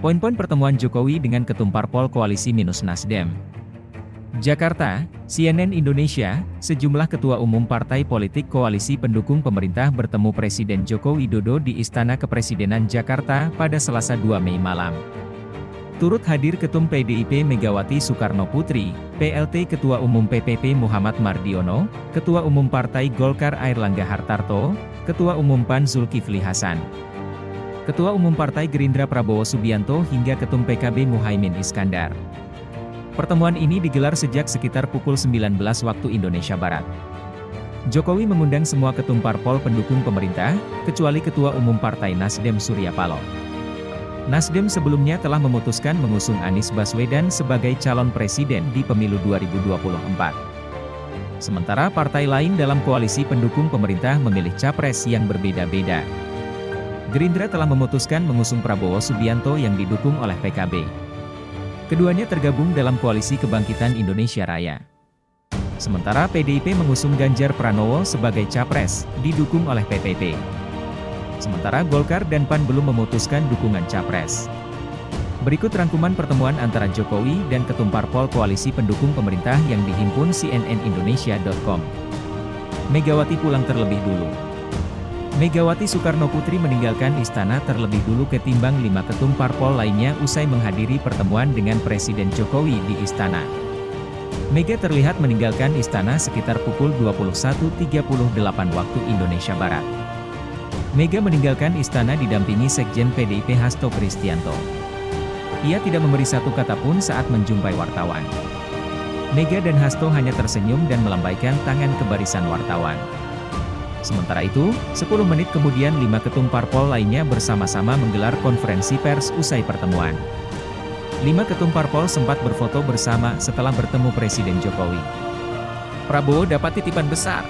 Poin-poin pertemuan Jokowi dengan Ketum Parpol Koalisi minus Nasdem. Jakarta, CNN Indonesia, sejumlah ketua umum partai politik koalisi pendukung pemerintah bertemu Presiden Joko Widodo di Istana Kepresidenan Jakarta pada Selasa 2 Mei malam. Turut hadir Ketum PDIP Megawati Soekarnoputri, PLT Ketua Umum PPP Muhammad Mardiono, Ketua Umum Partai Golkar Airlangga Hartarto, Ketua Umum PAN Zulkifli Hasan, Ketua Umum Partai Gerindra Prabowo Subianto hingga Ketum PKB Muhaimin Iskandar. Pertemuan ini digelar sejak sekitar pukul 19 waktu Indonesia Barat. Jokowi mengundang semua ketum parpol pendukung pemerintah, kecuali Ketua Umum Partai Nasdem Surya Paloh. Nasdem sebelumnya telah memutuskan mengusung Anies Baswedan sebagai calon presiden di pemilu 2024. Sementara partai lain dalam koalisi pendukung pemerintah memilih capres yang berbeda-beda. Gerindra telah memutuskan mengusung Prabowo Subianto yang didukung oleh PKB. Keduanya tergabung dalam Koalisi Kebangkitan Indonesia Raya. Sementara PDIP mengusung Ganjar Pranowo sebagai capres, didukung oleh PPP. Sementara Golkar dan PAN belum memutuskan dukungan capres. Berikut rangkuman pertemuan antara Jokowi dan Ketum Parpol Koalisi Pendukung Pemerintah yang dihimpun cnnindonesia.com. Megawati pulang terlebih dulu. Megawati Soekarnoputri meninggalkan istana terlebih dulu ketimbang 5 ketum parpol lainnya usai menghadiri pertemuan dengan Presiden Jokowi di istana. Mega terlihat meninggalkan istana sekitar pukul 21.38 waktu Indonesia Barat. Mega meninggalkan istana didampingi Sekjen PDIP Hasto Kristianto. Ia tidak memberi satu kata pun saat menjumpai wartawan. Mega dan Hasto hanya tersenyum dan melambaikan tangan ke barisan wartawan. Sementara itu, 10 menit kemudian 5 ketum parpol lainnya bersama-sama menggelar konferensi pers usai pertemuan. 5 ketum parpol sempat berfoto bersama setelah bertemu Presiden Jokowi. Prabowo dapat titipan besar.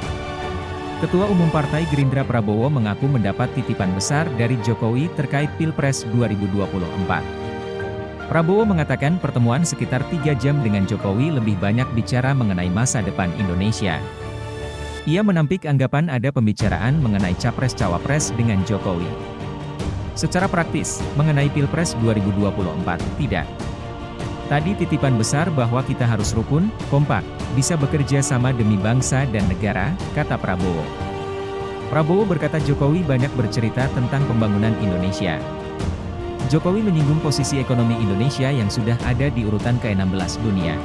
Ketua Umum Partai Gerindra Prabowo mengaku mendapat titipan besar dari Jokowi terkait Pilpres 2024. Prabowo mengatakan pertemuan sekitar 3 jam dengan Jokowi lebih banyak bicara mengenai masa depan Indonesia. Ia menampik anggapan ada pembicaraan mengenai Capres-Cawapres dengan Jokowi. Secara praktis, mengenai Pilpres 2024, tidak. Tadi titipan besar bahwa kita harus rukun, kompak, bisa bekerja sama demi bangsa dan negara, kata Prabowo. Prabowo berkata Jokowi banyak bercerita tentang pembangunan Indonesia. Jokowi menyinggung posisi ekonomi Indonesia yang sudah ada di urutan ke-16 dunia.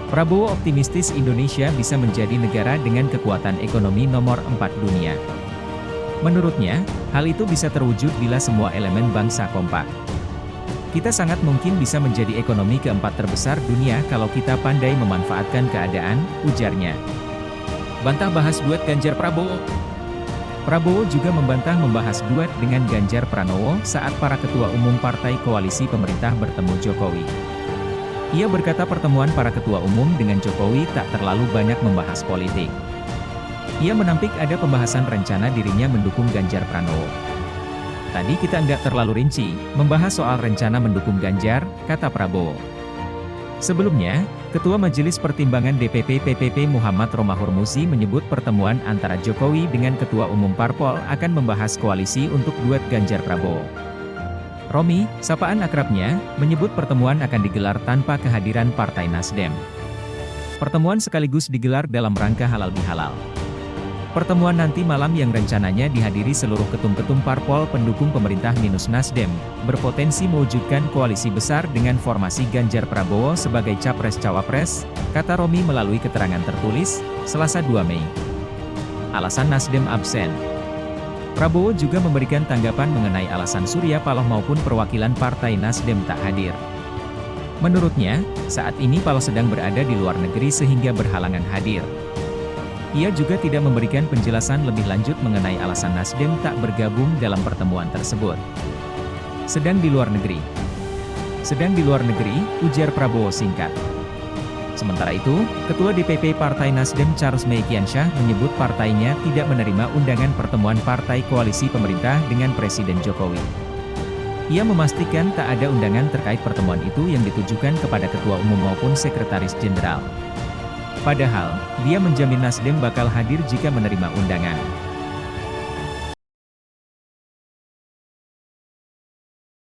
Prabowo optimistis Indonesia bisa menjadi negara dengan kekuatan ekonomi nomor 4 dunia. Menurutnya, hal itu bisa terwujud bila semua elemen bangsa kompak. Kita sangat mungkin bisa menjadi ekonomi keempat terbesar dunia kalau kita pandai memanfaatkan keadaan, ujarnya. Bantah bahas duet Ganjar Prabowo. Prabowo juga membantah membahas duet dengan Ganjar Pranowo saat para ketua umum partai koalisi pemerintah bertemu Jokowi. Ia berkata pertemuan para ketua umum dengan Jokowi tak terlalu banyak membahas politik. Ia menampik ada pembahasan rencana dirinya mendukung Ganjar Pranowo. Tadi kita enggak terlalu rinci, membahas soal rencana mendukung Ganjar, kata Prabowo. Sebelumnya, Ketua Majelis Pertimbangan DPP PPP Muhammad Romahur Muzi menyebut pertemuan antara Jokowi dengan Ketua Umum Parpol akan membahas koalisi untuk duet Ganjar Prabowo. Romi, sapaan akrabnya, menyebut pertemuan akan digelar tanpa kehadiran Partai Nasdem. Pertemuan sekaligus digelar dalam rangka halal bihalal. Pertemuan nanti malam yang rencananya dihadiri seluruh ketum-ketum parpol pendukung pemerintah minus Nasdem, berpotensi mewujudkan koalisi besar dengan formasi Ganjar Prabowo sebagai Capres-Cawapres, kata Romi melalui keterangan tertulis, Selasa 2 Mei. Alasan Nasdem absen. Prabowo juga memberikan tanggapan mengenai alasan Surya Paloh maupun perwakilan Partai Nasdem tak hadir. Menurutnya, saat ini Paloh sedang berada di luar negeri sehingga berhalangan hadir. Ia juga tidak memberikan penjelasan lebih lanjut mengenai alasan Nasdem tak bergabung dalam pertemuan tersebut. Sedang di luar negeri. Sedang di luar negeri, ujar Prabowo singkat. Sementara itu, Ketua DPP Partai Nasdem Charles Meikiansyah menyebut partainya tidak menerima undangan pertemuan partai koalisi pemerintah dengan Presiden Jokowi. Ia memastikan tak ada undangan terkait pertemuan itu yang ditujukan kepada Ketua Umum maupun Sekretaris Jenderal. Padahal, dia menjamin Nasdem bakal hadir jika menerima undangan.